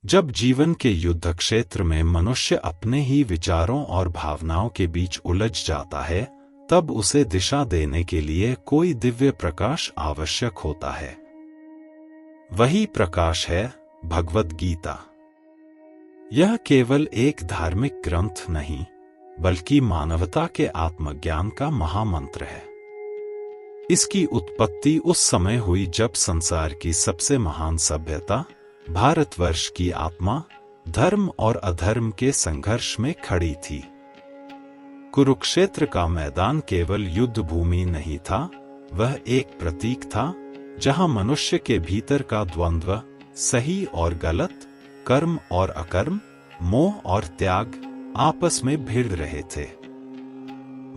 जब जीवन के युद्ध क्षेत्र में मनुष्य अपने ही विचारों और भावनाओं के बीच उलझ जाता है, तब उसे दिशा देने के लिए कोई दिव्य प्रकाश आवश्यक होता है। वही प्रकाश है भगवद गीता। यह केवल एक धार्मिक ग्रंथ नहीं, बल्कि मानवता के आत्मज्ञान का महामंत्र है। इसकी उत्पत्ति उस समय हुई जब संसार की सबसे महान सभ्यता, भारतवर्ष की आत्मा, धर्म और अधर्म के संघर्ष में खड़ी थी। कुरुक्षेत्र का मैदान केवल युद्ध भूमि नहीं था, वह एक प्रतीक था जहां मनुष्य के भीतर का द्वंद्व, सही और गलत, कर्म और अकर्म, मोह और त्याग आपस में भिड़ रहे थे।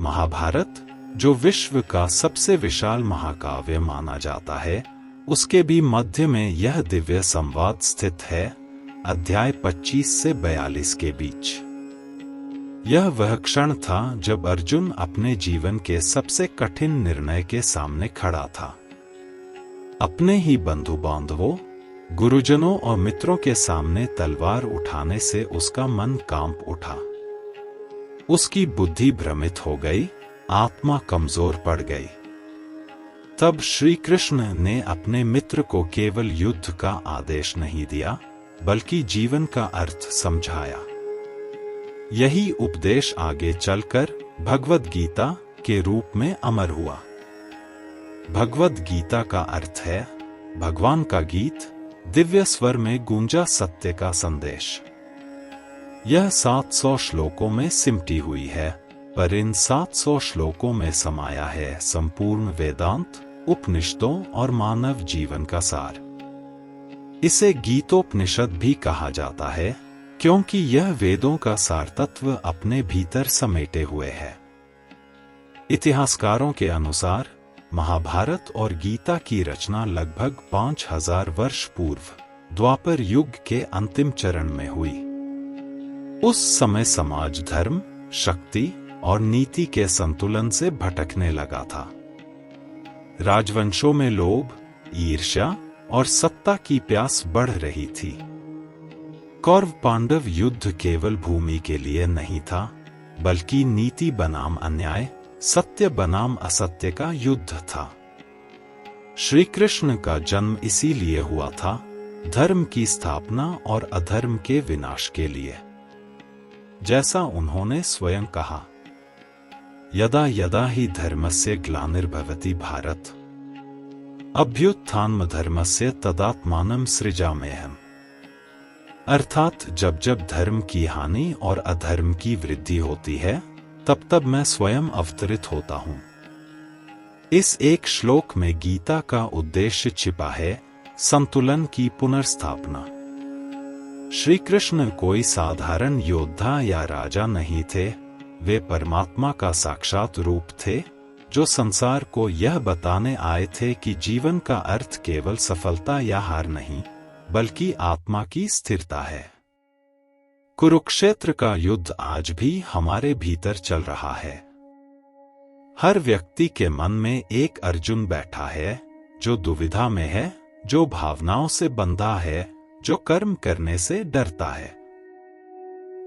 महाभारत, जो विश्व का सबसे विशाल महाकाव्य माना जाता है, उसके भी मध्य में यह दिव्य संवाद स्थित है, अध्याय 25 से 42 के बीच। यह वह क्षण था जब अर्जुन अपने जीवन के सबसे कठिन निर्णय के सामने खड़ा था। अपने ही बंधु बांधवों, गुरुजनों और मित्रों के सामने तलवार उठाने से उसका मन कांप उठा। उसकी बुद्धि भ्रमित हो गई, आत्मा कमजोर पड़ गई। तब श्री कृष्ण ने अपने मित्र को केवल युद्ध का आदेश नहीं दिया, बल्कि जीवन का अर्थ समझाया। यही उपदेश आगे चलकर भगवद गीता के रूप में अमर हुआ। भगवद गीता का अर्थ है भगवान का गीत, दिव्य स्वर में गूंजा सत्य का संदेश। यह 700 श्लोकों में सिमटी हुई है, पर इन 700 श्लोकों में समाया है संपूर्ण वेदांत, उपनिषदों और मानव जीवन का सार। इसे गीतोपनिषद भी कहा जाता है, क्योंकि यह वेदों का सार तत्व अपने भीतर समेटे हुए है। इतिहासकारों के अनुसार महाभारत और गीता की रचना लगभग 5000 वर्ष पूर्व द्वापर युग के अंतिम चरण में हुई। उस समय समाज धर्म, शक्ति और नीति के संतुलन से भटकने लगा था। राजवंशों में लोभ, ईर्ष्या और सत्ता की प्यास बढ़ रही थी। कौरव पांडव युद्ध केवल भूमि के लिए नहीं था, बल्कि नीति बनाम अन्याय, सत्य बनाम असत्य का युद्ध था। श्री कृष्ण का जन्म इसीलिए हुआ था, धर्म की स्थापना और अधर्म के विनाश के लिए। जैसा उन्होंने स्वयं कहा, यदा यदा हि धर्मस्य ग्लानिर्भवति भारत, अभ्युत्थानमधर्मस्य तदात्मानं सृजाम्यहम्। अर्थात जब जब धर्म की हानि और अधर्म की वृद्धि होती है, तब तब मैं स्वयं अवतरित होता हूँ। इस एक श्लोक में गीता का उद्देश्य छिपा है, संतुलन की पुनर्स्थापना। श्री कृष्ण कोई साधारण योद्धा या राजा नहीं थे, वे परमात्मा का साक्षात रूप थे, जो संसार को यह बताने आए थे कि जीवन का अर्थ केवल सफलता या हार नहीं, बल्कि आत्मा की स्थिरता है। कुरुक्षेत्र का युद्ध आज भी हमारे भीतर चल रहा है। हर व्यक्ति के मन में एक अर्जुन बैठा है, जो दुविधा में है, जो भावनाओं से बंधा है, जो कर्म करने से डरता है।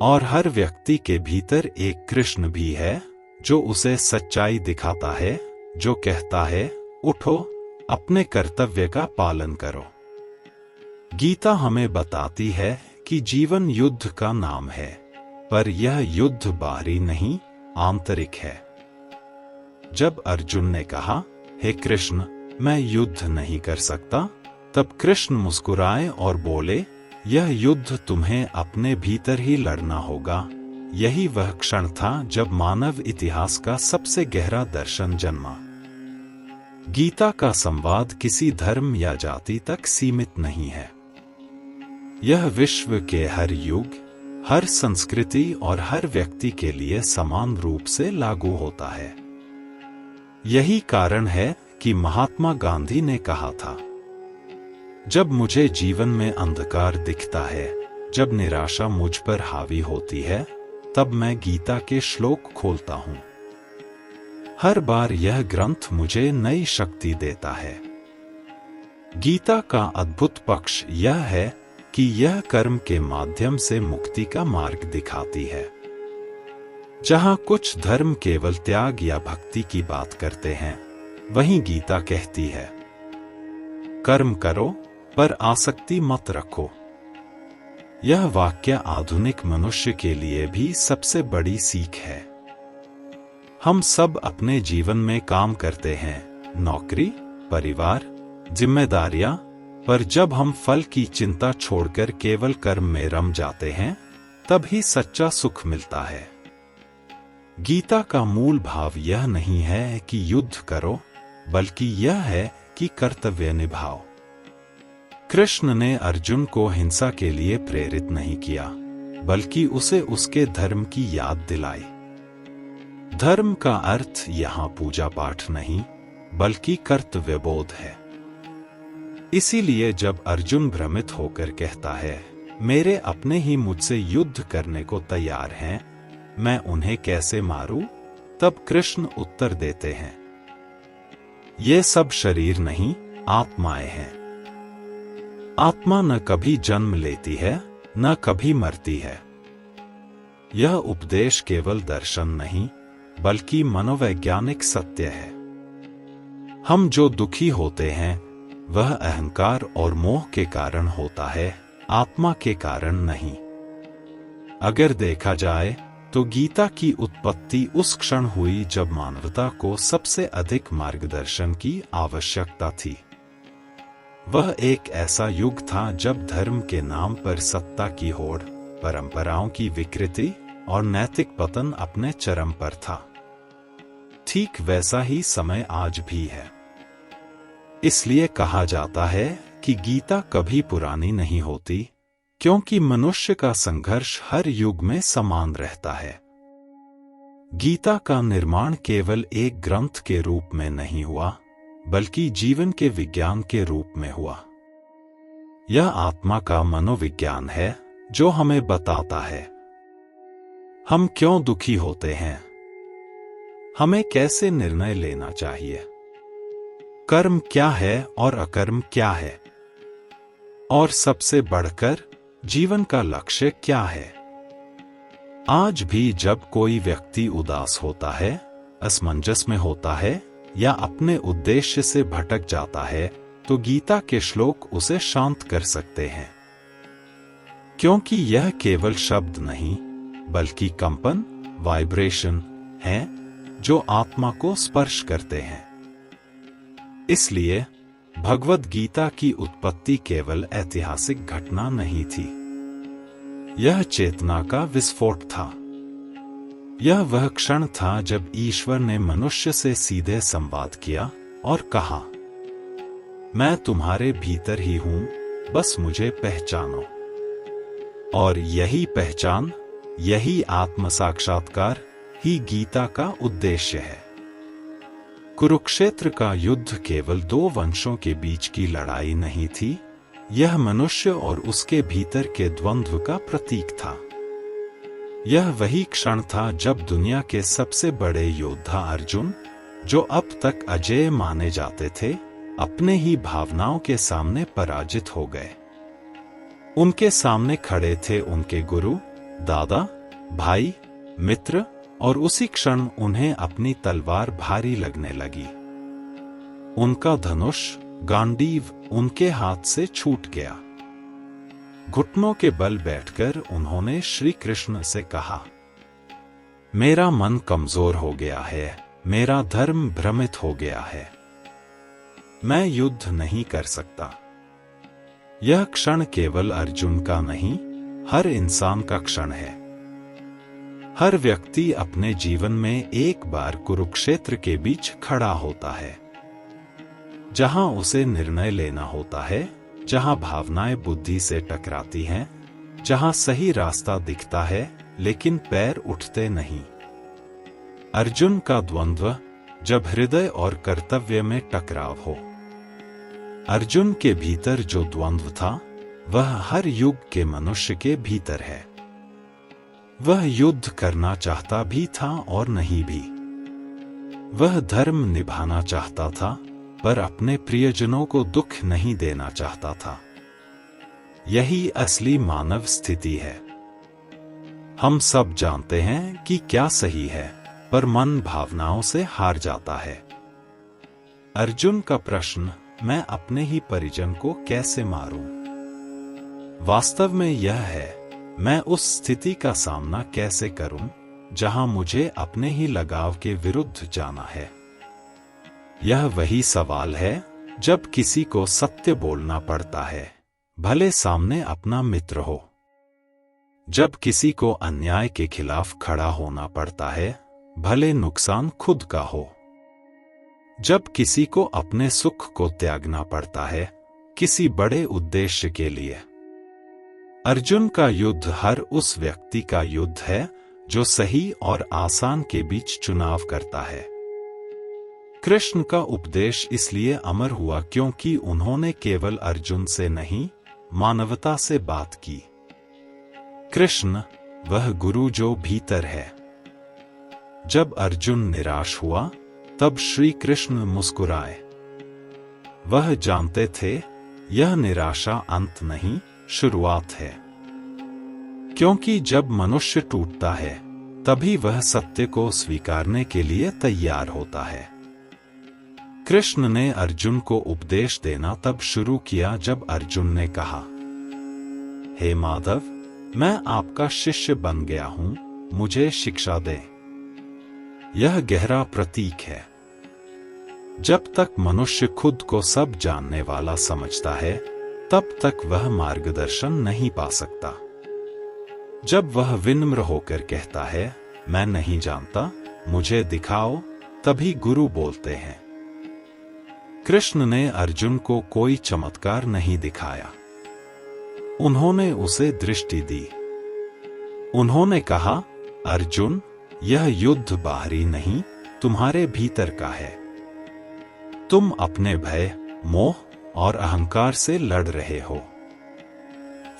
और हर व्यक्ति के भीतर एक कृष्ण भी है, जो उसे सच्चाई दिखाता है, जो कहता है, उठो, अपने कर्तव्य का पालन करो। गीता हमें बताती है कि जीवन युद्ध का नाम है, पर यह युद्ध बाहरी नहीं, आंतरिक है। जब अर्जुन ने कहा, हे कृष्ण, मैं युद्ध नहीं कर सकता, तब कृष्ण मुस्कुराए और बोले, यह युद्ध तुम्हें अपने भीतर ही लड़ना होगा। यही वह क्षण था जब मानव इतिहास का सबसे गहरा दर्शन जन्मा। गीता का संवाद किसी धर्म या जाति तक सीमित नहीं है। यह विश्व के हर युग, हर संस्कृति और हर व्यक्ति के लिए समान रूप से लागू होता है। यही कारण है कि महात्मा गांधी ने कहा था, जब मुझे जीवन में अंधकार दिखता है, जब निराशा मुझ पर हावी होती है, तब मैं गीता के श्लोक खोलता हूं। हर बार यह ग्रंथ मुझे नई शक्ति देता है। गीता का अद्भुत पक्ष यह है कि यह कर्म के माध्यम से मुक्ति का मार्ग दिखाती है। जहां कुछ धर्म केवल त्याग या भक्ति की बात करते हैं, वहीं गीता कहती है, कर्म करो पर आसक्ति मत रखो। यह वाक्य आधुनिक मनुष्य के लिए भी सबसे बड़ी सीख है। हम सब अपने जीवन में काम करते हैं, नौकरी, परिवार, जिम्मेदारियां, पर जब हम फल की चिंता छोड़कर केवल कर्म में रम जाते हैं, तभी सच्चा सुख मिलता है। गीता का मूल भाव यह नहीं है कि युद्ध करो, बल्कि यह है कि कर्तव्य निभाओ। कृष्ण ने अर्जुन को हिंसा के लिए प्रेरित नहीं किया, बल्कि उसे उसके धर्म की याद दिलाई। धर्म का अर्थ यहाँ पूजा पाठ नहीं, बल्कि कर्तव्यबोध है। इसीलिए जब अर्जुन भ्रमित होकर कहता है, मेरे अपने ही मुझसे युद्ध करने को तैयार हैं, मैं उन्हें कैसे मारूं? तब कृष्ण उत्तर देते हैं, ये सब शरीर नहीं, आत्माएं हैं। आत्मा न कभी जन्म लेती है, न कभी मरती है। यह उपदेश केवल दर्शन नहीं, बल्कि मनोवैज्ञानिक सत्य है। हम जो दुखी होते हैं, वह अहंकार और मोह के कारण होता है, आत्मा के कारण नहीं। अगर देखा जाए तो गीता की उत्पत्ति उस क्षण हुई जब मानवता को सबसे अधिक मार्गदर्शन की आवश्यकता थी। वह एक ऐसा युग था जब धर्म के नाम पर सत्ता की होड़, परंपराओं की विकृति और नैतिक पतन अपने चरम पर था। ठीक वैसा ही समय आज भी है। इसलिए कहा जाता है कि गीता कभी पुरानी नहीं होती, क्योंकि मनुष्य का संघर्ष हर युग में समान रहता है। गीता का निर्माण केवल एक ग्रंथ के रूप में नहीं हुआ, बल्कि जीवन के विज्ञान के रूप में हुआ। यह आत्मा का मनोविज्ञान है, जो हमें बताता है हम क्यों दुखी होते हैं, हमें कैसे निर्णय लेना चाहिए, कर्म क्या है और अकर्म क्या है, और सबसे बढ़कर जीवन का लक्ष्य क्या है। आज भी जब कोई व्यक्ति उदास होता है, असमंजस में होता है या अपने उद्देश्य से भटक जाता है, तो गीता के श्लोक उसे शांत कर सकते हैं। क्योंकि यह केवल शब्द नहीं, बल्कि कंपन, वाइब्रेशन हैं, जो आत्मा को स्पर्श करते हैं। इसलिए भगवद गीता की उत्पत्ति केवल ऐतिहासिक घटना नहीं थी, यह चेतना का विस्फोट था। यह वह क्षण था जब ईश्वर ने मनुष्य से सीधे संवाद किया और कहा, मैं तुम्हारे भीतर ही हूं, बस मुझे पहचानो। और यही पहचान, यही आत्म साक्षात्कार ही गीता का उद्देश्य है। कुरुक्षेत्र का युद्ध केवल दो वंशों के बीच की लड़ाई नहीं थी, यह मनुष्य और उसके भीतर के द्वंद्व का प्रतीक था। यह वही क्षण था जब दुनिया के सबसे बड़े योद्धा अर्जुन, जो अब तक अजेय माने जाते थे, अपने ही भावनाओं के सामने पराजित हो गए। उनके सामने खड़े थे उनके गुरु, दादा, भाई, मित्र, और उसी क्षण उन्हें अपनी तलवार भारी लगने लगी। उनका धनुष, गांडीव उनके हाथ से छूट गया। घुटनों के बल बैठकर उन्होंने श्री कृष्ण से कहा, मेरा मन कमजोर हो गया है, मेरा धर्म भ्रमित हो गया है, मैं युद्ध नहीं कर सकता। यह क्षण केवल अर्जुन का नहीं, हर इंसान का क्षण है। हर व्यक्ति अपने जीवन में एक बार कुरुक्षेत्र के बीच खड़ा होता है, जहां उसे निर्णय लेना होता है, जहां भावनाएं बुद्धि से टकराती हैं, जहां सही रास्ता दिखता है लेकिन पैर उठते नहीं। अर्जुन का द्वंद्व, जब हृदय और कर्तव्य में टकराव हो। अर्जुन के भीतर जो द्वंद्व था, वह हर युग के मनुष्य के भीतर है। वह युद्ध करना चाहता भी था और नहीं भी। वह धर्म निभाना चाहता था, पर अपने प्रियजनों को दुख नहीं देना चाहता था। यही असली मानव स्थिति है। हम सब जानते हैं कि क्या सही है, पर मन भावनाओं से हार जाता है। अर्जुन का प्रश्न, मैं अपने ही परिजन को कैसे मारूं? वास्तव में यह है, मैं उस स्थिति का सामना कैसे करूं जहां मुझे अपने ही लगाव के विरुद्ध जाना है। यह वही सवाल है जब किसी को सत्य बोलना पड़ता है, भले सामने अपना मित्र हो। जब किसी को अन्याय के खिलाफ खड़ा होना पड़ता है, भले नुकसान खुद का हो। जब किसी को अपने सुख को त्यागना पड़ता है, किसी बड़े उद्देश्य के लिए। अर्जुन का युद्ध हर उस व्यक्ति का युद्ध है जो सही और आसान के बीच चुनाव करता है। कृष्ण का उपदेश इसलिए अमर हुआ क्योंकि उन्होंने केवल अर्जुन से नहीं, मानवता से बात की। कृष्ण वह गुरु जो भीतर है। जब अर्जुन निराश हुआ, तब श्री कृष्ण मुस्कुराए। वह जानते थे यह निराशा अंत नहीं, शुरुआत है। क्योंकि जब मनुष्य टूटता है, तभी वह सत्य को स्वीकारने के लिए तैयार होता है। कृष्ण ने अर्जुन को उपदेश देना तब शुरू किया जब अर्जुन ने कहा, हे माधव, मैं आपका शिष्य बन गया हूं, मुझे शिक्षा दे। यह गहरा प्रतीक है। जब तक मनुष्य खुद को सब जानने वाला समझता है, तब तक वह मार्गदर्शन नहीं पा सकता। जब वह विनम्र होकर कहता है, मैं नहीं जानता, मुझे दिखाओ, तभी गुरु बोलते हैं। कृष्ण ने अर्जुन को कोई चमत्कार नहीं दिखाया। उन्होंने उसे दृष्टि दी। उन्होंने कहा, अर्जुन, यह युद्ध बाहरी नहीं, तुम्हारे भीतर का है। तुम अपने भय, मोह और अहंकार से लड़ रहे हो।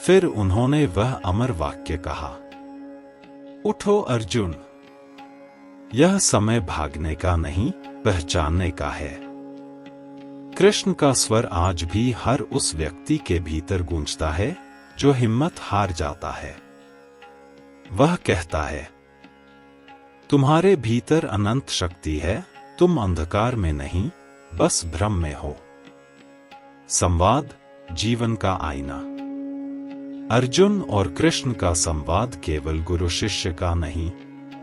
फिर उन्होंने वह अमर वाक्य कहा, उठो अर्जुन, यह समय भागने का नहीं, पहचानने का है। कृष्ण का स्वर आज भी हर उस व्यक्ति के भीतर गूंजता है जो हिम्मत हार जाता है। वह कहता है, तुम्हारे भीतर अनंत शक्ति है, तुम अंधकार में नहीं, बस भ्रम में हो। संवाद जीवन का आईना। अर्जुन और कृष्ण का संवाद केवल गुरु शिष्य का नहीं,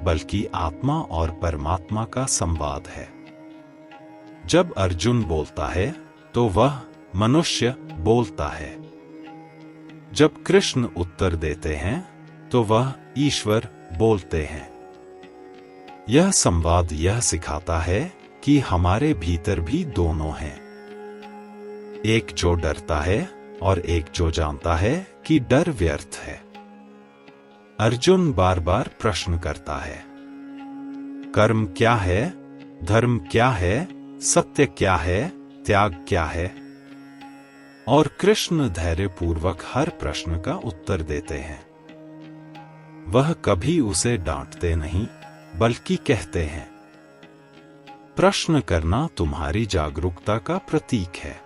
बल्कि आत्मा और परमात्मा का संवाद है। जब अर्जुन बोलता है, तो वह मनुष्य बोलता है। जब कृष्ण उत्तर देते हैं, तो वह ईश्वर बोलते हैं। यह संवाद यह सिखाता है कि हमारे भीतर भी दोनों हैं। एक जो डरता है और एक जो जानता है कि डर व्यर्थ है। अर्जुन बार बार प्रश्न करता है, कर्म क्या है, धर्म क्या है, सत्य क्या है, त्याग क्या है? और कृष्ण धैर्यपूर्वक हर प्रश्न का उत्तर देते हैं। वह कभी उसे डांटते नहीं, बल्कि कहते हैं, प्रश्न करना तुम्हारी जागरूकता का प्रतीक है।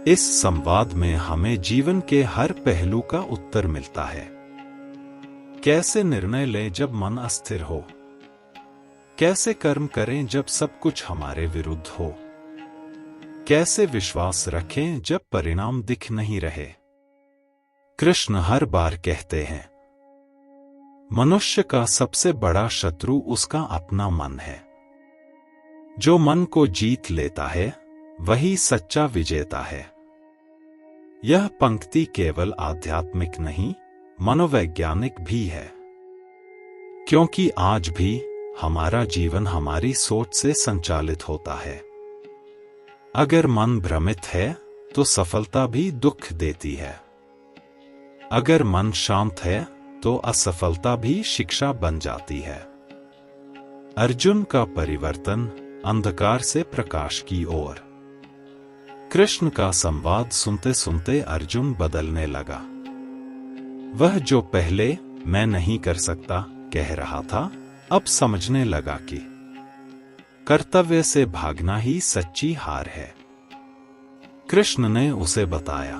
इस संवाद में हमें जीवन के हर पहलू का उत्तर मिलता है। कैसे निर्णय लें जब मन अस्थिर हो? कैसे कर्म करें जब सब कुछ हमारे विरुद्ध हो? कैसे विश्वास रखें जब परिणाम दिख नहीं रहे? कृष्ण हर बार कहते हैं, मनुष्य का सबसे बड़ा शत्रु उसका अपना मन है। जो मन को जीत लेता है, वही सच्चा विजेता है। यह पंक्ति केवल आध्यात्मिक नहीं, मनोवैज्ञानिक भी है। क्योंकि आज भी हमारा जीवन हमारी सोच से संचालित होता है। अगर मन भ्रमित है, तो सफलता भी दुख देती है। अगर मन शांत है, तो असफलता भी शिक्षा बन जाती है। अर्जुन का परिवर्तन अंधकार से प्रकाश की ओर। कृष्ण का संवाद सुनते सुनते अर्जुन बदलने लगा। वह जो पहले मैं नहीं कर सकता कह रहा था, अब समझने लगा कि कर्तव्य से भागना ही सच्ची हार है। कृष्ण ने उसे बताया,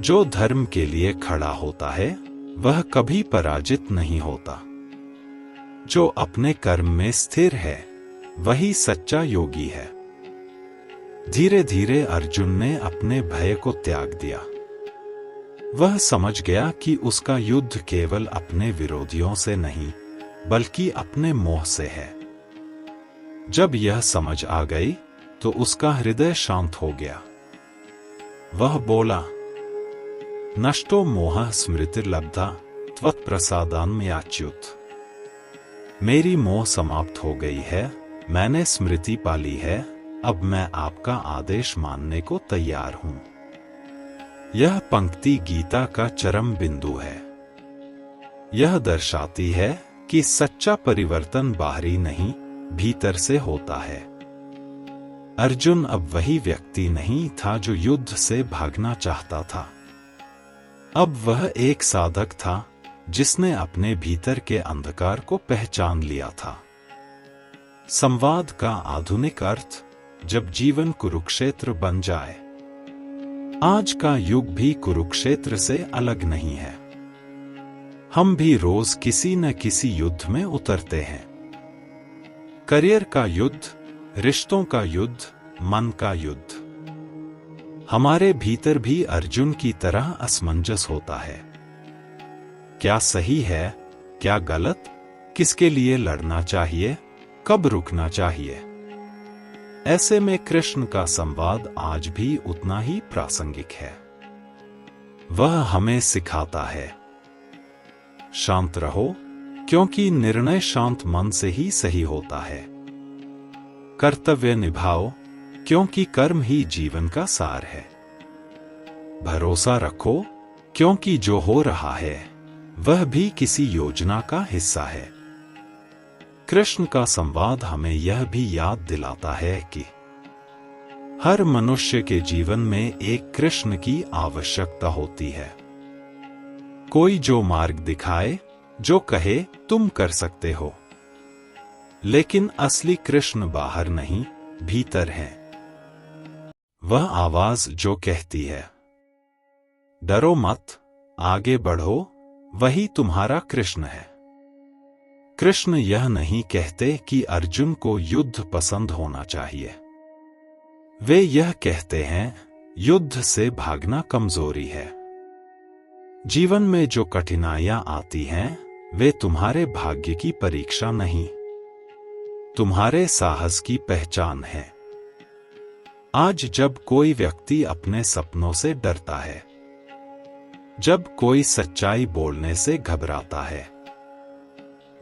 जो धर्म के लिए खड़ा होता है वह कभी पराजित नहीं होता। जो अपने कर्म में स्थिर है वही सच्चा योगी है। धीरे धीरे अर्जुन ने अपने भय को त्याग दिया। वह समझ गया कि उसका युद्ध केवल अपने विरोधियों से नहीं बल्कि अपने मोह से है। जब यह समझ आ गई तो उसका हृदय शांत हो गया। वह बोला, नष्टो मोह स्मृतिर्लब्धा त्वत्प्रसादान्मयाच्युत। मेरी मोह समाप्त हो गई है, मैंने स्मृति पाली है, अब मैं आपका आदेश मानने को तैयार हूं। यह पंक्ति गीता का चरम बिंदु है। यह दर्शाती है कि सच्चा परिवर्तन बाहरी नहीं भीतर से होता है। अर्जुन अब वही व्यक्ति नहीं था जो युद्ध से भागना चाहता था। अब वह एक साधक था जिसने अपने भीतर के अंधकार को पहचान लिया था। संवाद का आधुनिक अर्थ, जब जीवन कुरुक्षेत्र बन जाए। आज का युग भी कुरुक्षेत्र से अलग नहीं है। हम भी रोज किसी न किसी युद्ध में उतरते हैं। करियर का युद्ध, रिश्तों का युद्ध, मन का युद्ध। हमारे भीतर भी अर्जुन की तरह असमंजस होता है। क्या सही है, क्या गलत, किसके लिए लड़ना चाहिए, कब रुकना चाहिए। ऐसे में कृष्ण का संवाद आज भी उतना ही प्रासंगिक है। वह हमें सिखाता है, शांत रहो, क्योंकि निर्णय शांत मन से ही सही होता है। कर्तव्य निभाओ, क्योंकि कर्म ही जीवन का सार है। भरोसा रखो, क्योंकि जो हो रहा है वह भी किसी योजना का हिस्सा है। कृष्ण का संवाद हमें यह भी याद दिलाता है कि हर मनुष्य के जीवन में एक कृष्ण की आवश्यकता होती है। कोई जो मार्ग दिखाए, जो कहे तुम कर सकते हो। लेकिन असली कृष्ण बाहर नहीं, भीतर है। वह आवाज जो कहती है, डरो मत, आगे बढ़ो, वही तुम्हारा कृष्ण है। कृष्ण यह नहीं कहते कि अर्जुन को युद्ध पसंद होना चाहिए। वे यह कहते हैं, युद्ध से भागना कमजोरी है। जीवन में जो कठिनाइयां आती हैं, वे तुम्हारे भाग्य की परीक्षा नहीं, तुम्हारे साहस की पहचान है। आज जब कोई व्यक्ति अपने सपनों से डरता है, जब कोई सच्चाई बोलने से घबराता है,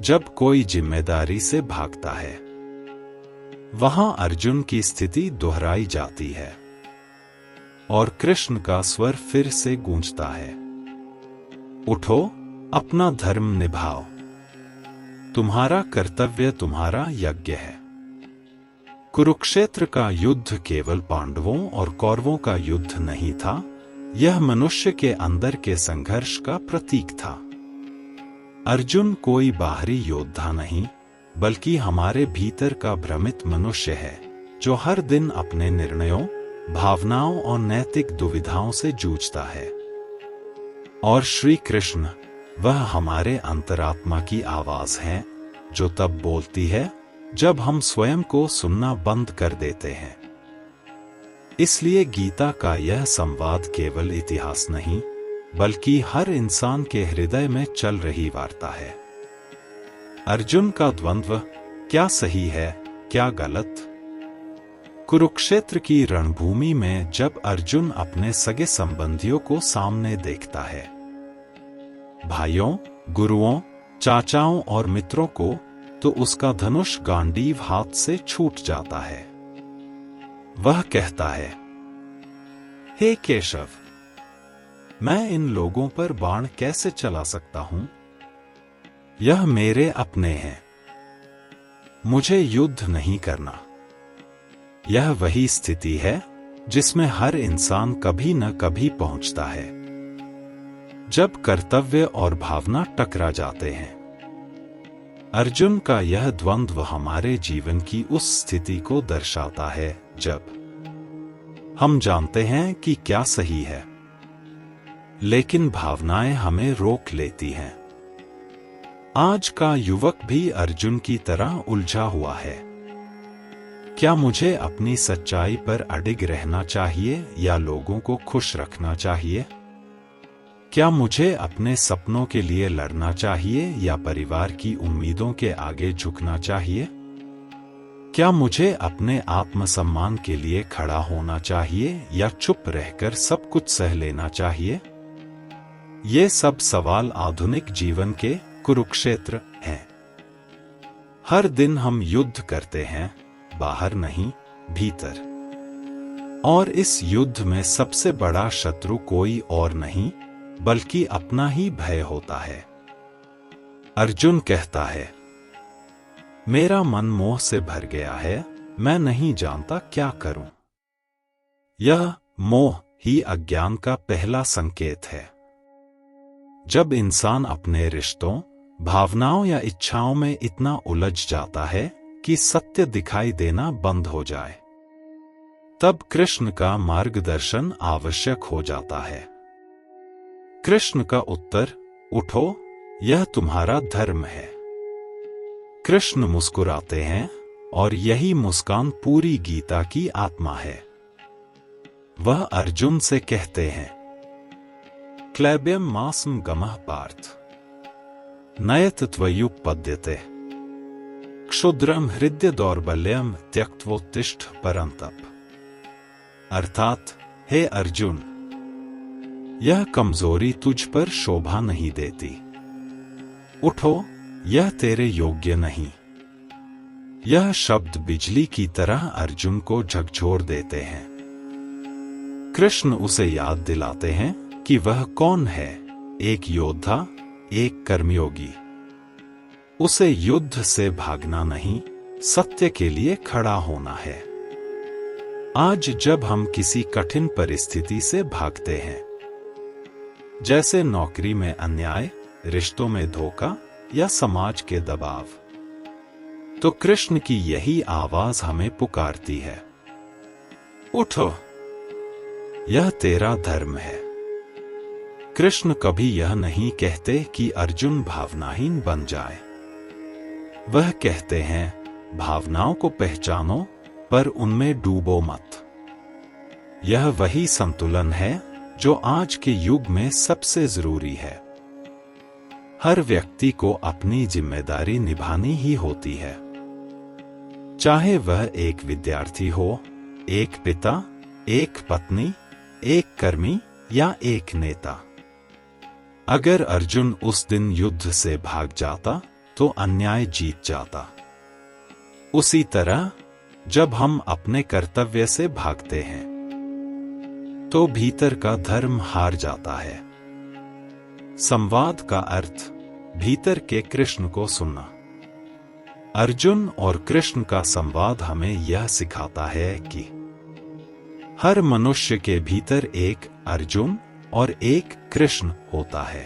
जब कोई जिम्मेदारी से भागता है, वहां अर्जुन की स्थिति दोहराई जाती है और कृष्ण का स्वर फिर से गूंजता है। उठो, अपना धर्म निभाओ, तुम्हारा कर्तव्य तुम्हारा यज्ञ है। कुरुक्षेत्र का युद्ध केवल पांडवों और कौरवों का युद्ध नहीं था, यह मनुष्य के अंदर के संघर्ष का प्रतीक था। अर्जुन कोई बाहरी योद्धा नहीं, बल्कि हमारे भीतर का भ्रमित मनुष्य है, जो हर दिन अपने निर्णयों, भावनाओं और नैतिक दुविधाओं से जूझता है। और श्री कृष्ण, वह हमारे अंतरात्मा की आवाज है, जो तब बोलती है जब हम स्वयं को सुनना बंद कर देते हैं। इसलिए गीता का यह संवाद केवल इतिहास नहीं, बल्कि हर इंसान के हृदय में चल रही वार्ता है। अर्जुन का द्वंद्व, क्या सही है, क्या गलत। कुरुक्षेत्र की रणभूमि में जब अर्जुन अपने सगे संबंधियों को सामने देखता है, भाइयों, गुरुओं, चाचाओं और मित्रों को, तो उसका धनुष गांडीव हाथ से छूट जाता है। वह कहता है, हे केशव, मैं इन लोगों पर बाण कैसे चला सकता हूं? यह मेरे अपने हैं, मुझे युद्ध नहीं करना। यह वही स्थिति है जिसमें हर इंसान कभी न कभी पहुंचता है, जब कर्तव्य और भावना टकरा जाते हैं। अर्जुन का यह द्वंद्व हमारे जीवन की उस स्थिति को दर्शाता है जब हम जानते हैं कि क्या सही है, लेकिन भावनाएं हमें रोक लेती हैं। आज का युवक भी अर्जुन की तरह उलझा हुआ है। क्या मुझे अपनी सच्चाई पर अडिग रहना चाहिए या लोगों को खुश रखना चाहिए? क्या मुझे अपने सपनों के लिए लड़ना चाहिए या परिवार की उम्मीदों के आगे झुकना चाहिए? क्या मुझे अपने आत्मसम्मान के लिए खड़ा होना चाहिए या चुप रहकर सब कुछ सह लेना चाहिए? ये सब सवाल आधुनिक जीवन के कुरुक्षेत्र हैं। हर दिन हम युद्ध करते हैं, बाहर नहीं, भीतर। और इस युद्ध में सबसे बड़ा शत्रु कोई और नहीं बल्कि अपना ही भय होता है। अर्जुन कहता है, मेरा मन मोह से भर गया है, मैं नहीं जानता क्या करूं। यह मोह ही अज्ञान का पहला संकेत है। जब इंसान अपने रिश्तों, भावनाओं या इच्छाओं में इतना उलझ जाता है कि सत्य दिखाई देना बंद हो जाए, तब कृष्ण का मार्गदर्शन आवश्यक हो जाता है। कृष्ण का उत्तर, उठो, यह तुम्हारा धर्म है। कृष्ण मुस्कुराते हैं और यही मुस्कान पूरी गीता की आत्मा है। वह अर्जुन से कहते हैं, क्लैब्यम मासम गमः पार्थ नयत त्वयुपपद्यते क्षुद्रम हृदय दौर्बल्यम त्यक्त्वोत्तिष्ठ परंतप। अर्थात, हे अर्जुन, यह कमजोरी तुझ पर शोभा नहीं देती। उठो, यह तेरे योग्य नहीं। यह शब्द बिजली की तरह अर्जुन को झकझोर देते हैं। कृष्ण उसे याद दिलाते हैं कि वह कौन है, एक योद्धा, एक कर्मयोगी। उसे युद्ध से भागना नहीं, सत्य के लिए खड़ा होना है। आज जब हम किसी कठिन परिस्थिति से भागते हैं, जैसे नौकरी में अन्याय, रिश्तों में धोखा या समाज के दबाव, तो कृष्ण की यही आवाज हमें पुकारती है, उठो, यह तेरा धर्म है। कृष्ण कभी यह नहीं कहते कि अर्जुन भावनाहीन बन जाए। वह कहते हैं, भावनाओं को पहचानो पर उनमें डूबो मत। यह वही संतुलन है जो आज के युग में सबसे जरूरी है। हर व्यक्ति को अपनी जिम्मेदारी निभानी ही होती है, चाहे वह एक विद्यार्थी हो, एक पिता, एक पत्नी, एक कर्मी या एक नेता। अगर अर्जुन उस दिन युद्ध से भाग जाता तो अन्याय जीत जाता। उसी तरह जब हम अपने कर्तव्य से भागते हैं तो भीतर का धर्म हार जाता है। संवाद का अर्थ, भीतर के कृष्ण को सुनना। अर्जुन और कृष्ण का संवाद हमें यह सिखाता है कि हर मनुष्य के भीतर एक अर्जुन और एक कृष्ण होता है।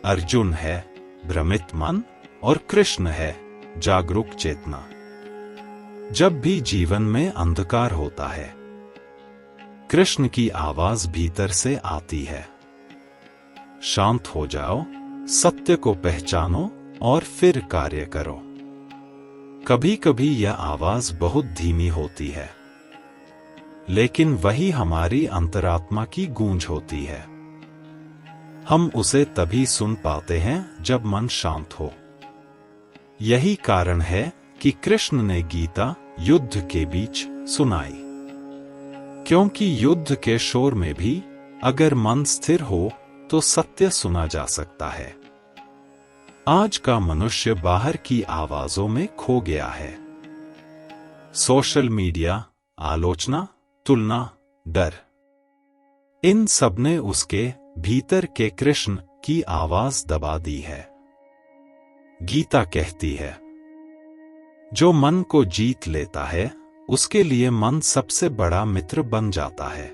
अर्जुन है भ्रमित मन और कृष्ण है जागरूक चेतना। जब भी जीवन में अंधकार होता है, कृष्ण की आवाज भीतर से आती है, शांत हो जाओ, सत्य को पहचानो और फिर कार्य करो। कभी कभी यह आवाज बहुत धीमी होती है, लेकिन वही हमारी अंतरात्मा की गूंज होती है। हम उसे तभी सुन पाते हैं जब मन शांत हो। यही कारण है कि कृष्ण ने गीता युद्ध के बीच सुनाई, क्योंकि युद्ध के शोर में भी अगर मन स्थिर हो तो सत्य सुना जा सकता है। आज का मनुष्य बाहर की आवाजों में खो गया है। सोशल मीडिया, आलोचना, तुलना, डर, इन सब ने उसके भीतर के कृष्ण की आवाज दबा दी है। गीता कहती है, जो मन को जीत लेता है उसके लिए मन सबसे बड़ा मित्र बन जाता है,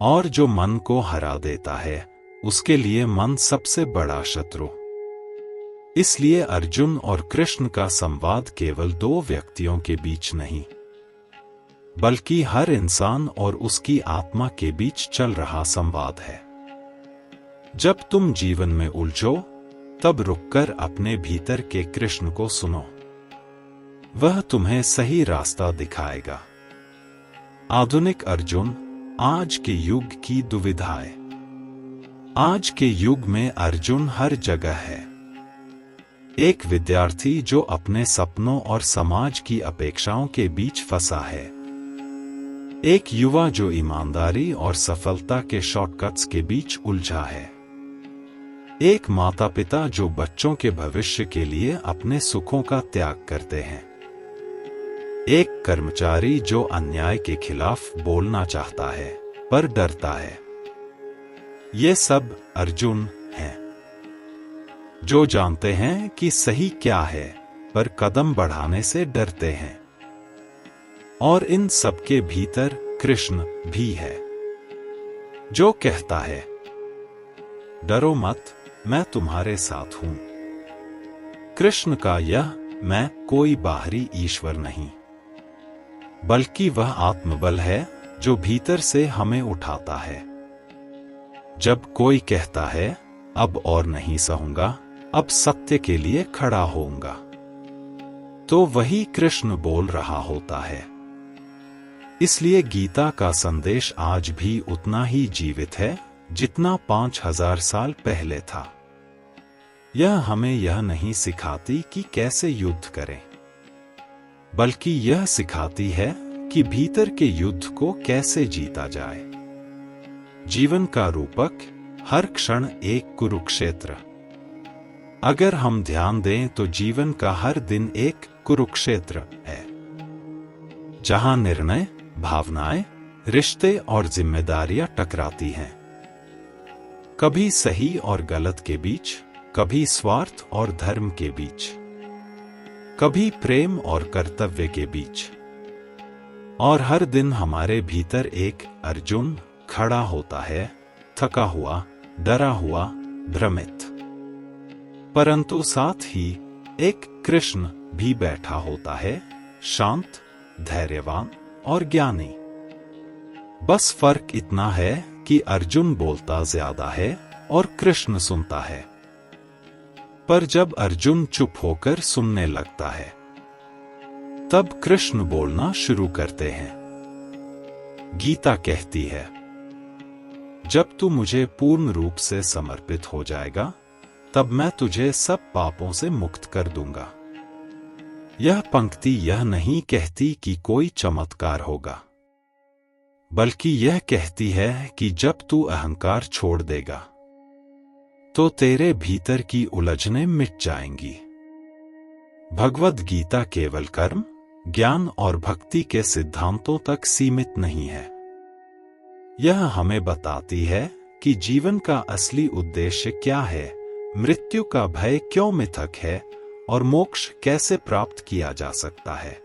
और जो मन को हरा देता है उसके लिए मन सबसे बड़ा शत्रु। इसलिए अर्जुन और कृष्ण का संवाद केवल दो व्यक्तियों के बीच नहीं, बल्कि हर इंसान और उसकी आत्मा के बीच चल रहा संवाद है। जब तुम जीवन में उलझो, तब रुककर अपने भीतर के कृष्ण को सुनो। वह तुम्हें सही रास्ता दिखाएगा। आधुनिक अर्जुन, आज के युग की दुविधाएं। आज के युग में अर्जुन हर जगह है। एक विद्यार्थी जो अपने सपनों और समाज की अपेक्षाओं के बीच फंसा है। एक युवा जो ईमानदारी और सफलता के शॉर्टकट्स के बीच उलझा है। एक माता पिता जो बच्चों के भविष्य के लिए अपने सुखों का त्याग करते हैं। एक कर्मचारी जो अन्याय के खिलाफ बोलना चाहता है पर डरता है। ये सब अर्जुन हैं, जो जानते हैं कि सही क्या है पर कदम बढ़ाने से डरते हैं। और इन सबके भीतर कृष्ण भी है, जो कहता है, डरो मत, मैं तुम्हारे साथ हूं। कृष्ण का यह मैं कोई बाहरी ईश्वर नहीं, बल्कि वह आत्मबल है जो भीतर से हमें उठाता है। जब कोई कहता है, अब और नहीं सहूंगा, अब सत्य के लिए खड़ा होऊंगा, तो वही कृष्ण बोल रहा होता है। इसलिए गीता का संदेश आज भी उतना ही जीवित है जितना 5000 साल पहले था। यह हमें यह नहीं सिखाती कि कैसे युद्ध करें, बल्कि यह सिखाती है कि भीतर के युद्ध को कैसे जीता जाए। जीवन का रूपक हर क्षण एक कुरुक्षेत्र। अगर हम ध्यान दें तो जीवन का हर दिन एक कुरुक्षेत्र है, जहां निर्णय, भावनाएं, रिश्ते और जिम्मेदारियां टकराती हैं। कभी सही और गलत के बीच, कभी स्वार्थ और धर्म के बीच, कभी प्रेम और कर्तव्य के बीच। और हर दिन हमारे भीतर एक अर्जुन खड़ा होता है, थका हुआ, डरा हुआ, भ्रमित। परंतु साथ ही एक कृष्ण भी बैठा होता है, शांत, धैर्यवान और ज्ञानी। बस फर्क इतना है कि अर्जुन बोलता ज्यादा है और कृष्ण सुनता है। पर जब अर्जुन चुप होकर सुनने लगता है, तब कृष्ण बोलना शुरू करते हैं। गीता कहती है, जब तू मुझे पूर्ण रूप से समर्पित हो जाएगा, तब मैं तुझे सब पापों से मुक्त कर दूंगा। यह पंक्ति यह नहीं कहती कि कोई चमत्कार होगा, बल्कि यह कहती है कि जब तू अहंकार छोड़ देगा, तो तेरे भीतर की उलझनें मिट जाएंगी। भगवद गीता केवल कर्म, ज्ञान और भक्ति के सिद्धांतों तक सीमित नहीं है। यह हमें बताती है कि जीवन का असली उद्देश्य क्या है, मृत्यु का भय क्यों मिथक है और मोक्ष कैसे प्राप्त किया जा सकता है।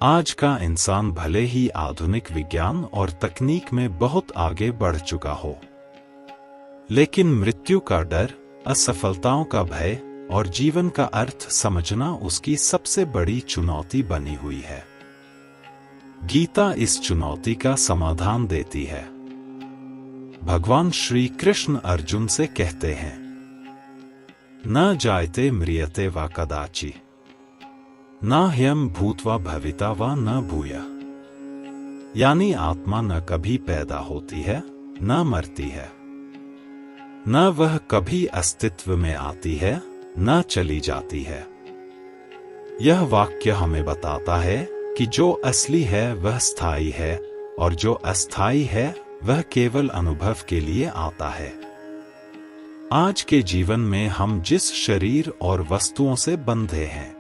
आज का इंसान भले ही आधुनिक विज्ञान और तकनीक में बहुत आगे बढ़ चुका हो, लेकिन मृत्यु का डर, असफलताओं का भय और जीवन का अर्थ समझना उसकी सबसे बड़ी चुनौती बनी हुई है। गीता इस चुनौती का समाधान देती है। भगवान श्री कृष्ण अर्जुन से कहते हैं, न जायते म्रियते वा कदाचि, न ह्यम भूत्वा भविता वा न भूयः। यानी आत्मा न कभी पैदा होती है, न मरती है, न वह कभी अस्तित्व में आती है, न चली जाती है। यह वाक्य हमें बताता है कि जो असली है वह स्थायी है, और जो अस्थायी है वह केवल अनुभव के लिए आता है। आज के जीवन में हम जिस शरीर और वस्तुओं से बंधे हैं,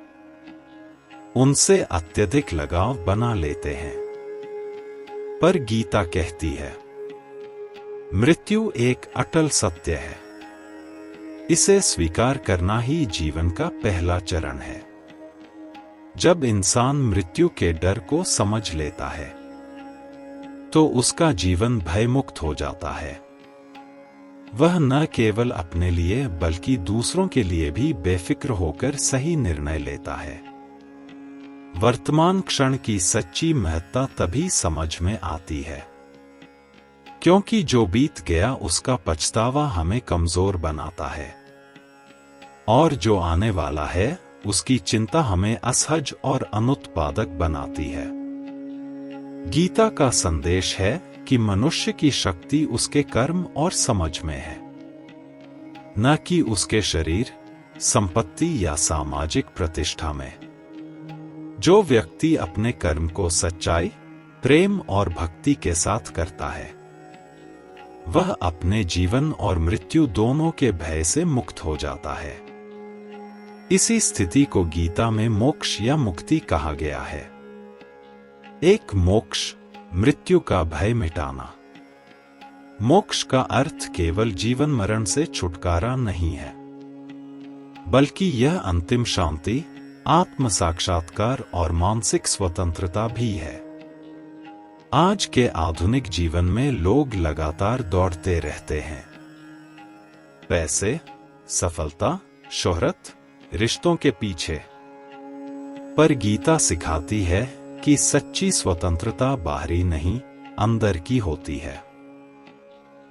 उनसे अत्यधिक लगाव बना लेते हैं। पर गीता कहती है, मृत्यु एक अटल सत्य है। इसे स्वीकार करना ही जीवन का पहला चरण है। जब इंसान मृत्यु के डर को समझ लेता है, तो उसका जीवन भयमुक्त हो जाता है। वह न केवल अपने लिए बल्कि दूसरों के लिए भी बेफिक्र होकर सही निर्णय लेता है। वर्तमान क्षण की सच्ची महत्ता तभी समझ में आती है क्योंकि जो बीत गया उसका पछतावा हमें कमजोर बनाता है और जो आने वाला है उसकी चिंता हमें असहज और अनुत्पादक बनाती है। गीता का संदेश है कि मनुष्य की शक्ति उसके कर्म और समझ में है, न कि उसके शरीर, संपत्ति या सामाजिक प्रतिष्ठा में। जो व्यक्ति अपने कर्म को सच्चाई, प्रेम और भक्ति के साथ करता है वह अपने जीवन और मृत्यु दोनों के भय से मुक्त हो जाता है। इसी स्थिति को गीता में मोक्ष या मुक्ति कहा गया है। एक मोक्ष, मृत्यु का भय मिटाना। मोक्ष का अर्थ केवल जीवन मरण से छुटकारा नहीं है, बल्कि यह अंतिम शांति, आत्म साक्षात्कार और मानसिक स्वतंत्रता भी है। आज के आधुनिक जीवन में लोग लगातार दौड़ते रहते हैं। पैसे, सफलता, शोहरत, रिश्तों के पीछे। पर गीता सिखाती है कि सच्ची स्वतंत्रता बाहरी नहीं, अंदर की होती है।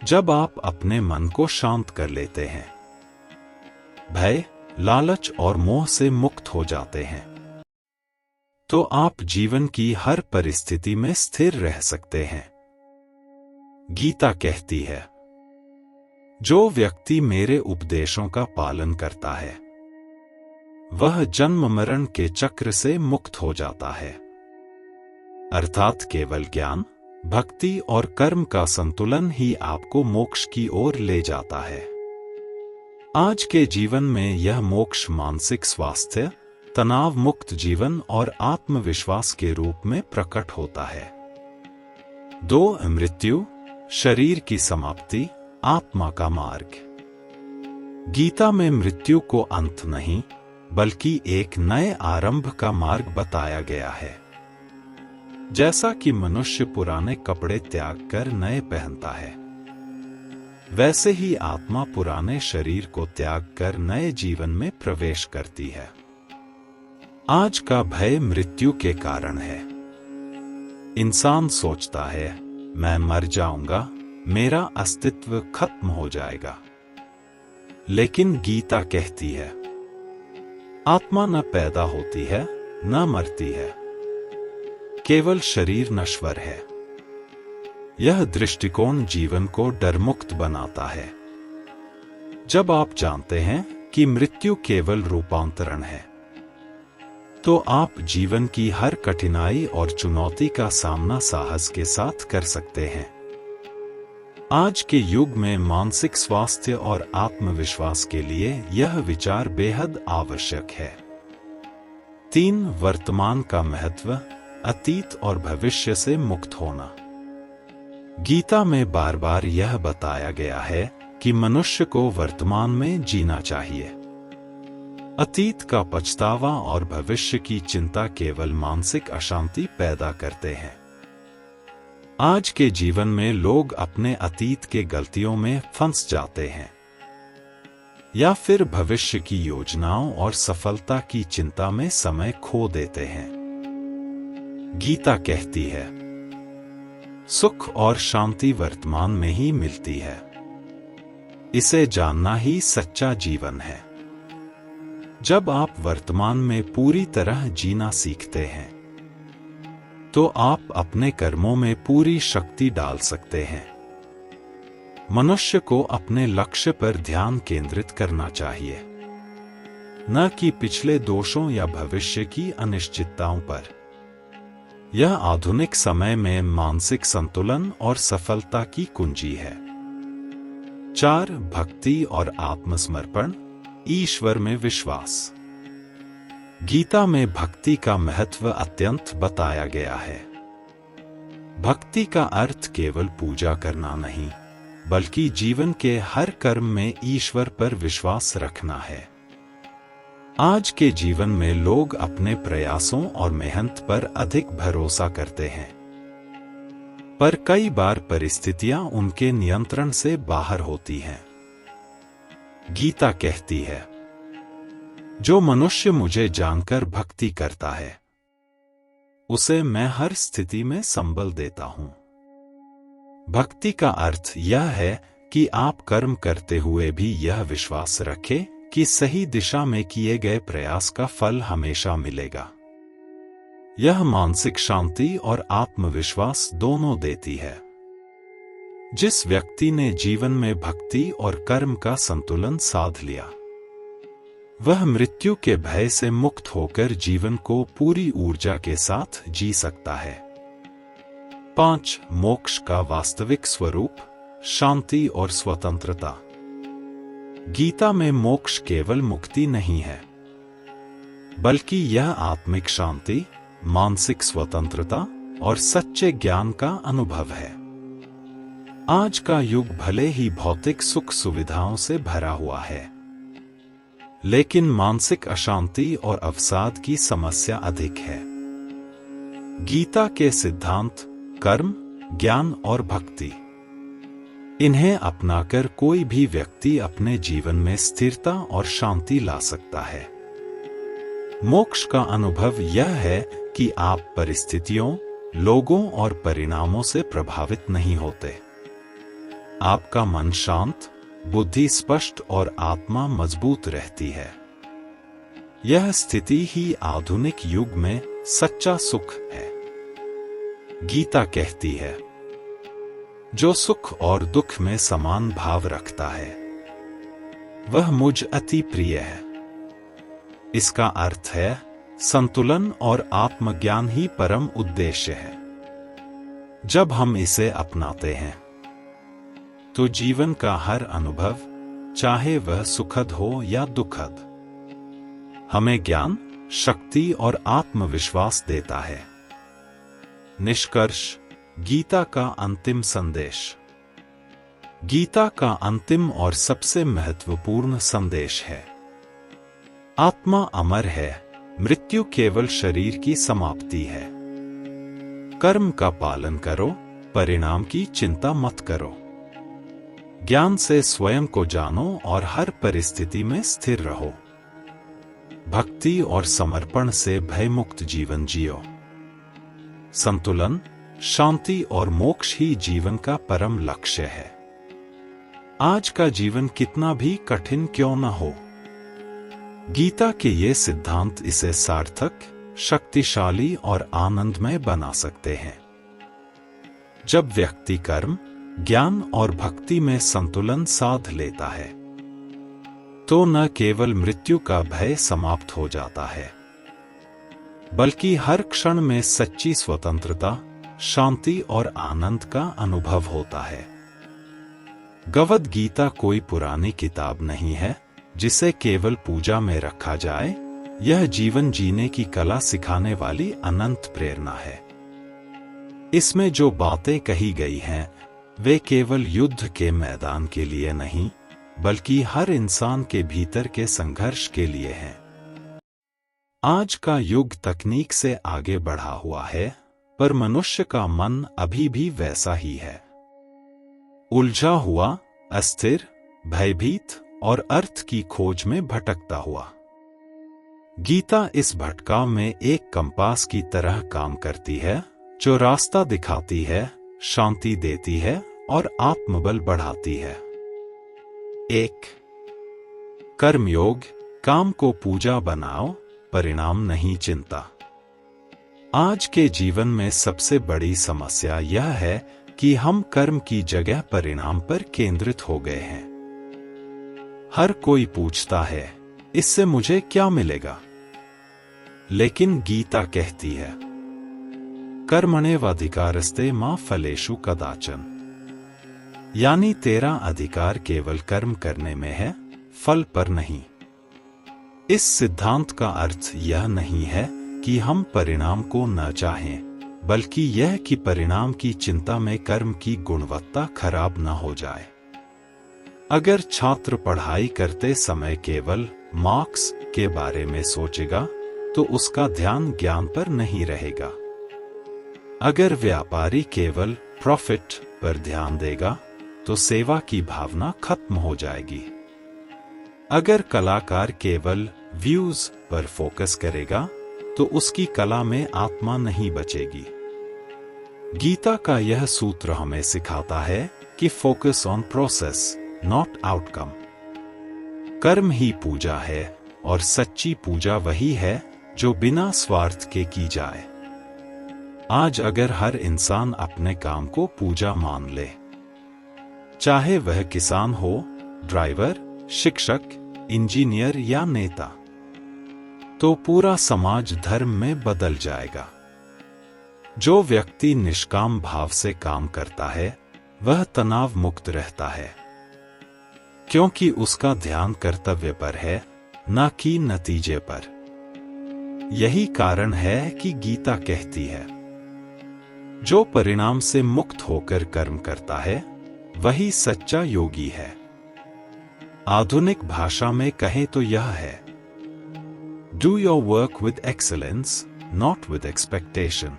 जब आप अपने मन को शांत कर लेते हैं, भय, लालच और मोह से मुक्त हो जाते हैं, तो आप जीवन की हर परिस्थिति में स्थिर रह सकते हैं। गीता कहती है, जो व्यक्ति मेरे उपदेशों का पालन करता है वह जन्म मरण के चक्र से मुक्त हो जाता है। अर्थात केवल ज्ञान, भक्ति और कर्म का संतुलन ही आपको मोक्ष की ओर ले जाता है। आज के जीवन में यह मोक्ष मानसिक स्वास्थ्य, तनाव मुक्त जीवन और आत्मविश्वास के रूप में प्रकट होता है। 2. मृत्यु, शरीर की समाप्ति, आत्मा का मार्ग। गीता में मृत्यु को अंत नहीं बल्कि एक नए आरंभ का मार्ग बताया गया है। जैसा कि मनुष्य पुराने कपड़े त्याग कर नए पहनता है, वैसे ही आत्मा पुराने शरीर को त्याग कर नए जीवन में प्रवेश करती है। आज का भय मृत्यु के कारण है। इंसान सोचता है, मैं मर जाऊंगा, मेरा अस्तित्व खत्म हो जाएगा। लेकिन गीता कहती है, आत्मा न पैदा होती है न मरती है, केवल शरीर नश्वर है। यह दृष्टिकोण जीवन को डरमुक्त बनाता है। जब आप जानते हैं कि मृत्यु केवल रूपांतरण है, तो आप जीवन की हर कठिनाई और चुनौती का सामना साहस के साथ कर सकते हैं। आज के युग में मानसिक स्वास्थ्य और आत्मविश्वास के लिए यह विचार बेहद आवश्यक है। 3. वर्तमान का महत्व, अतीत और भविष्य से मुक्त होना। गीता में बार बार यह बताया गया है कि मनुष्य को वर्तमान में जीना चाहिए। अतीत का पछतावा और भविष्य की चिंता केवल मानसिक अशांति पैदा करते हैं। आज के जीवन में लोग अपने अतीत के गलतियों में फंस जाते हैं या फिर भविष्य की योजनाओं और सफलता की चिंता में समय खो देते हैं। गीता कहती है, सुख और शांति वर्तमान में ही मिलती है। इसे जानना ही सच्चा जीवन है। जब आप वर्तमान में पूरी तरह जीना सीखते हैं, तो आप अपने कर्मों में पूरी शक्ति डाल सकते हैं। मनुष्य को अपने लक्ष्य पर ध्यान केंद्रित करना चाहिए, न कि पिछले दोषों या भविष्य की अनिश्चितताओं पर। यह आधुनिक समय में मानसिक संतुलन और सफलता की कुंजी है। 4. भक्ति और आत्मसमर्पण, ईश्वर में विश्वास। गीता में भक्ति का महत्व अत्यंत बताया गया है। भक्ति का अर्थ केवल पूजा करना नहीं, बल्कि जीवन के हर कर्म में ईश्वर पर विश्वास रखना है। आज के जीवन में लोग अपने प्रयासों और मेहनत पर अधिक भरोसा करते हैं, पर कई बार परिस्थितियां उनके नियंत्रण से बाहर होती हैं। गीता कहती है, जो मनुष्य मुझे जानकर भक्ति करता है उसे मैं हर स्थिति में संबल देता हूं। भक्ति का अर्थ यह है कि आप कर्म करते हुए भी यह विश्वास रखें कि सही दिशा में किए गए प्रयास का फल हमेशा मिलेगा। यह मानसिक शांति और आत्मविश्वास दोनों देती है। जिस व्यक्ति ने जीवन में भक्ति और कर्म का संतुलन साध लिया, वह मृत्यु के भय से मुक्त होकर जीवन को पूरी ऊर्जा के साथ जी सकता है। 5. मोक्ष का वास्तविक स्वरूप, शांति और स्वतंत्रता। गीता में मोक्ष केवल मुक्ति नहीं है, बल्कि यह आत्मिक शांति, मानसिक स्वतंत्रता और सच्चे ज्ञान का अनुभव है। आज का युग भले ही भौतिक सुख सुविधाओं से भरा हुआ है, लेकिन मानसिक अशांति और अवसाद की समस्या अधिक है। गीता के सिद्धांत कर्म, ज्ञान और भक्ति, इन्हें अपनाकर कोई भी व्यक्ति अपने जीवन में स्थिरता और शांति ला सकता है। मोक्ष का अनुभव यह है कि आप परिस्थितियों, लोगों और परिणामों से प्रभावित नहीं होते। आपका मन शांत, बुद्धि स्पष्ट और आत्मा मजबूत रहती है। यह स्थिति ही आधुनिक युग में सच्चा सुख है। गीता कहती है, जो सुख और दुख में समान भाव रखता है, वह मुझ अति प्रिय है। इसका अर्थ है संतुलन और आत्मज्ञान ही परम उद्देश्य है। जब हम इसे अपनाते हैं, तो जीवन का हर अनुभव, चाहे वह सुखद हो या दुखद, हमें ज्ञान, शक्ति और आत्मविश्वास देता है। निष्कर्ष, गीता का अंतिम संदेश। गीता का अंतिम और सबसे महत्वपूर्ण संदेश है, आत्मा अमर है, मृत्यु केवल शरीर की समाप्ति है। कर्म का पालन करो, परिणाम की चिंता मत करो। ज्ञान से स्वयं को जानो और हर परिस्थिति में स्थिर रहो। भक्ति और समर्पण से भयमुक्त जीवन जियो। संतुलन, शांति और मोक्ष ही जीवन का परम लक्ष्य है। आज का जीवन कितना भी कठिन क्यों न हो, गीता के ये सिद्धांत इसे सार्थक, शक्तिशाली और आनंदमय बना सकते हैं। जब व्यक्ति कर्म, ज्ञान और भक्ति में संतुलन साध लेता है, तो न केवल मृत्यु का भय समाप्त हो जाता है, बल्कि हर क्षण में सच्ची स्वतंत्रता, शांति और आनंद का अनुभव होता है। भगवद गीता कोई पुरानी किताब नहीं है जिसे केवल पूजा में रखा जाए। यह जीवन जीने की कला सिखाने वाली अनंत प्रेरणा है। इसमें जो बातें कही गई हैं, वे केवल युद्ध के मैदान के लिए नहीं, बल्कि हर इंसान के भीतर के संघर्ष के लिए हैं। आज का युग तकनीक से आगे बढ़ा हुआ है, पर मनुष्य का मन अभी भी वैसा ही है, उलझा हुआ, अस्थिर, भयभीत और अर्थ की खोज में भटकता हुआ। गीता इस भटकाव में एक कंपास की तरह काम करती है, जो रास्ता दिखाती है, शांति देती है और आत्मबल बढ़ाती है। 1. कर्मयोग, काम को पूजा बनाओ, परिणाम नहीं चिंता। आज के जीवन में सबसे बड़ी समस्या यह है कि हम कर्म की जगह परिणाम पर केंद्रित हो गए हैं। हर कोई पूछता है, इससे मुझे क्या मिलेगा? लेकिन गीता कहती है, कर्मण्येवाधिकारस्ते मा फलेषु कदाचन। यानी तेरा अधिकार केवल कर्म करने में है, फल पर नहीं। इस सिद्धांत का अर्थ यह नहीं है कि हम परिणाम को न चाहें, बल्कि यह कि परिणाम की चिंता में कर्म की गुणवत्ता खराब न हो जाए। अगर छात्र पढ़ाई करते समय केवल मार्क्स के बारे में सोचेगा, तो उसका ध्यान ज्ञान पर नहीं रहेगा। अगर व्यापारी केवल प्रॉफिट पर ध्यान देगा, तो सेवा की भावना खत्म हो जाएगी। अगर कलाकार केवल व्यूज पर फोकस करेगा, तो उसकी कला में आत्मा नहीं बचेगी। गीता का यह सूत्र हमें सिखाता है कि focus on process, not outcome. कर्म ही पूजा है और सच्ची पूजा वही है जो बिना स्वार्थ के की जाए। आज अगर हर इंसान अपने काम को पूजा मान ले, चाहे वह किसान हो, ड्राइवर, शिक्षक, इंजीनियर या नेता, तो पूरा समाज धर्म में बदल जाएगा। जो व्यक्ति निष्काम भाव से काम करता है वह तनाव मुक्त रहता है, क्योंकि उसका ध्यान कर्तव्य पर है, न कि नतीजे पर। यही कारण है कि गीता कहती है, जो परिणाम से मुक्त होकर कर्म करता है वही सच्चा योगी है। आधुनिक भाषा में कहें तो यह है, do your work with excellence, not with expectation.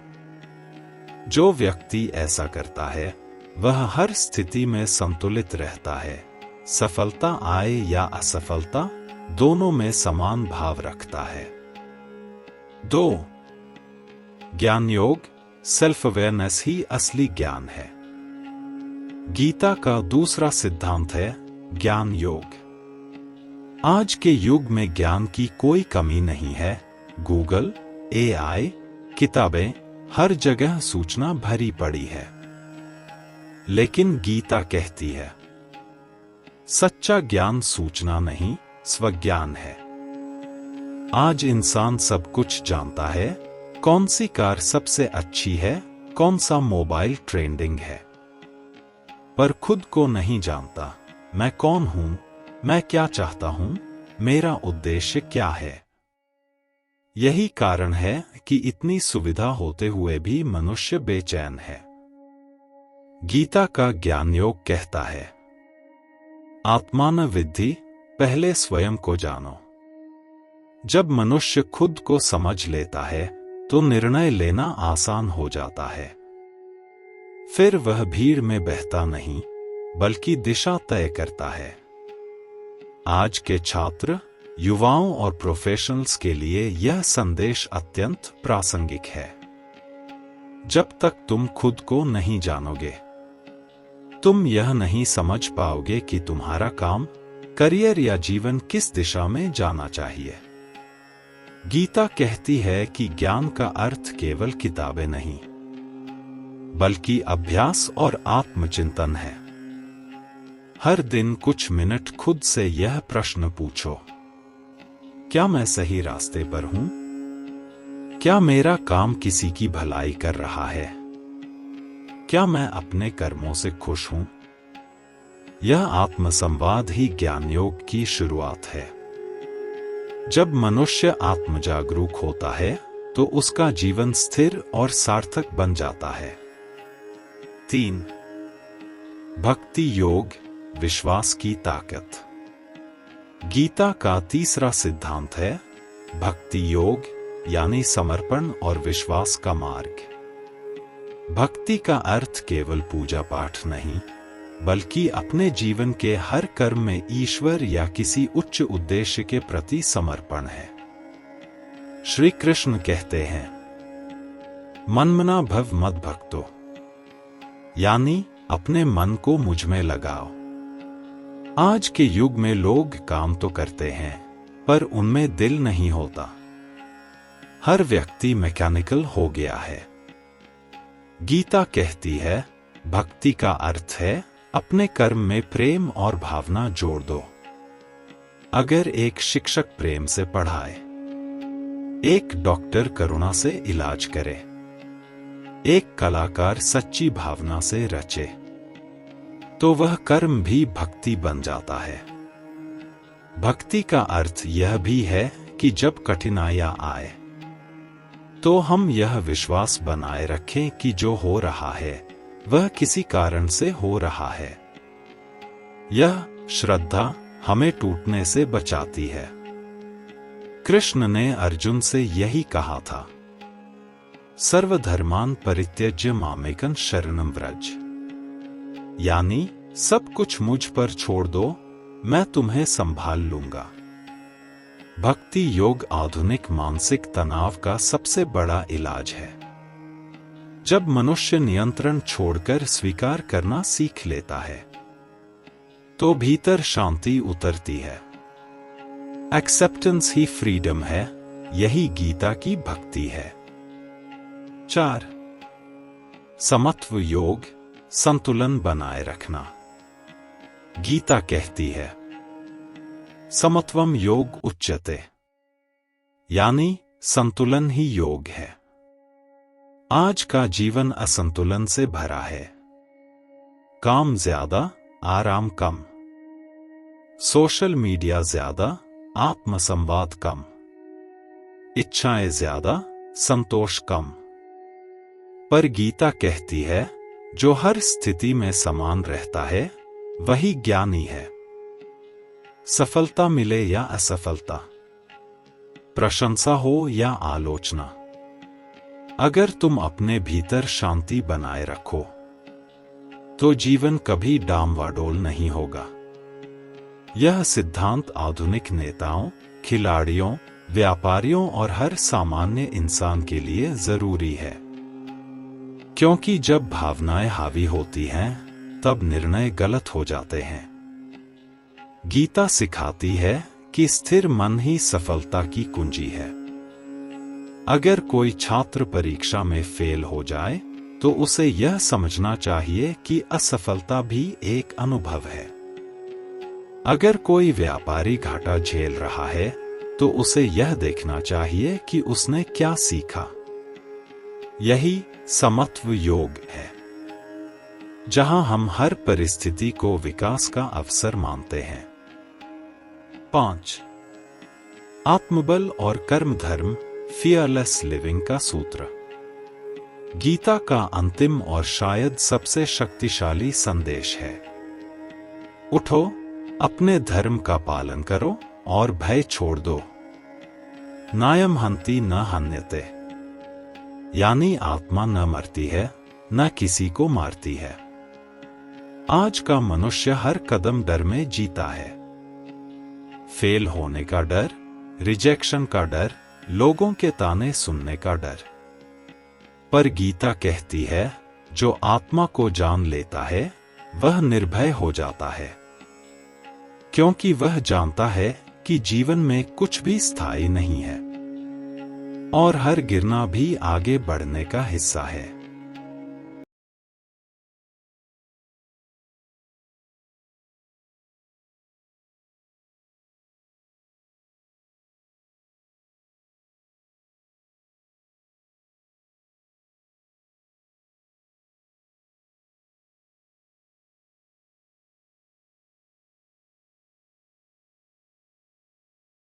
जो व्यक्ति ऐसा करता है वह हर स्थिति में संतुलित रहता है, सफलता आए या असफलता दोनों में समान भाव रखता है। 2. ज्ञान योग, सेल्फ अवेयरनेस ही असली ज्ञान है। गीता का दूसरा सिद्धांत है ज्ञान योग। आज के युग में ज्ञान की कोई कमी नहीं है। गूगल, AI, किताबें, हर जगह सूचना भरी पड़ी है। लेकिन गीता कहती है, सच्चा ज्ञान सूचना नहीं, स्वज्ञान है। आज इंसान सब कुछ जानता है, कौन सी कार सबसे अच्छी है, कौन सा मोबाइल ट्रेंडिंग है, पर खुद को नहीं जानता। मैं कौन हूं, मैं क्या चाहता हूं, मेरा उद्देश्य क्या है। यही कारण है कि इतनी सुविधा होते हुए भी मनुष्य बेचैन है। गीता का ज्ञान योग कहता है, आत्मान विद्धि, पहले स्वयं को जानो। जब मनुष्य खुद को समझ लेता है तो निर्णय लेना आसान हो जाता है। फिर वह भीड़ में बहता नहीं, बल्कि दिशा तय करता है। आज के छात्र, युवाओं और प्रोफेशनल्स के लिए यह संदेश अत्यंत प्रासंगिक है। जब तक तुम खुद को नहीं जानोगे, तुम यह नहीं समझ पाओगे कि तुम्हारा काम, करियर या जीवन किस दिशा में जाना चाहिए। गीता कहती है कि ज्ञान का अर्थ केवल किताबें नहीं, बल्कि अभ्यास और आत्मचिंतन है। हर दिन कुछ मिनट खुद से यह प्रश्न पूछो, क्या मैं सही रास्ते पर हूं? क्या मेरा काम किसी की भलाई कर रहा है? क्या मैं अपने कर्मों से खुश हूं? यह आत्मसंवाद ही ज्ञान योग की शुरुआत है। जब मनुष्य आत्मजागरूक होता है तो उसका जीवन स्थिर और सार्थक बन जाता है। 3. भक्ति योग, विश्वास की ताकत। गीता का तीसरा सिद्धांत है भक्ति योग, यानी समर्पण और विश्वास का मार्ग। भक्ति का अर्थ केवल पूजा पाठ नहीं, बल्कि अपने जीवन के हर कर्म में ईश्वर या किसी उच्च उद्देश्य के प्रति समर्पण है। श्री कृष्ण कहते हैं, मनमना भव मद भक्तो, यानी अपने मन को मुझ में लगाओ। आज के युग में लोग काम तो करते हैं, पर उनमें दिल नहीं होता। हर व्यक्ति मैकेनिकल हो गया है। गीता कहती है, भक्ति का अर्थ है अपने कर्म में प्रेम और भावना जोड़ दो। अगर एक शिक्षक प्रेम से पढ़ाए, एक डॉक्टर करुणा से इलाज करे, एक कलाकार सच्ची भावना से रचे, तो वह कर्म भी भक्ति बन जाता है। भक्ति का अर्थ यह भी है कि जब कठिनाइयां आए तो हम यह विश्वास बनाए रखें कि जो हो रहा है वह किसी कारण से हो रहा है। यह श्रद्धा हमें टूटने से बचाती है। कृष्ण ने अर्जुन से यही कहा था, सर्वधर्मान परित्यज्य मामेकं शरणं व्रज, यानी सब कुछ मुझ पर छोड़ दो, मैं तुम्हें संभाल लूंगा। भक्ति योग आधुनिक मानसिक तनाव का सबसे बड़ा इलाज है। जब मनुष्य नियंत्रण छोड़कर स्वीकार करना सीख लेता है तो भीतर शांति उतरती है। एक्सेप्टेंस ही फ्रीडम है, यही गीता की भक्ति है। 4. समत्व योग, संतुलन बनाए रखना। गीता कहती है समत्वम योग उच्यते, यानी संतुलन ही योग है। आज का जीवन असंतुलन से भरा है। काम ज्यादा, आराम कम। सोशल मीडिया ज्यादा, आत्मसंवाद कम। इच्छाएं ज्यादा, संतोष कम। पर गीता कहती है जो हर स्थिति में समान रहता है वही ज्ञानी है। सफलता मिले या असफलता, प्रशंसा हो या आलोचना, अगर तुम अपने भीतर शांति बनाए रखो तो जीवन कभी डामाडोल नहीं होगा। यह सिद्धांत आधुनिक नेताओं, खिलाड़ियों, व्यापारियों और हर सामान्य इंसान के लिए जरूरी है, क्योंकि जब भावनाएं हावी होती हैं तब निर्णय गलत हो जाते हैं। गीता सिखाती है कि स्थिर मन ही सफलता की कुंजी है। अगर कोई छात्र परीक्षा में फेल हो जाए तो उसे यह समझना चाहिए कि असफलता भी एक अनुभव है। अगर कोई व्यापारी घाटा झेल रहा है तो उसे यह देखना चाहिए कि उसने क्या सीखा। यही समत्व योग है, जहां हम हर परिस्थिति को विकास का अवसर मानते हैं। 5. आत्मबल और कर्म धर्म, फियरलेस लिविंग का सूत्र। गीता का अंतिम और शायद सबसे शक्तिशाली संदेश है। उठो, अपने धर्म का पालन करो और भय छोड़ दो। नायम हन्ति न हन्यते, यानी आत्मा न मरती है, न किसी को मारती है। आज का मनुष्य हर कदम डर में जीता है। फेल होने का डर, रिजेक्शन का डर, लोगों के ताने सुनने का डर। पर गीता कहती है जो आत्मा को जान लेता है वह निर्भय हो जाता है, क्योंकि वह जानता है कि जीवन में कुछ भी स्थायी नहीं है और हर गिरना भी आगे बढ़ने का हिस्सा है।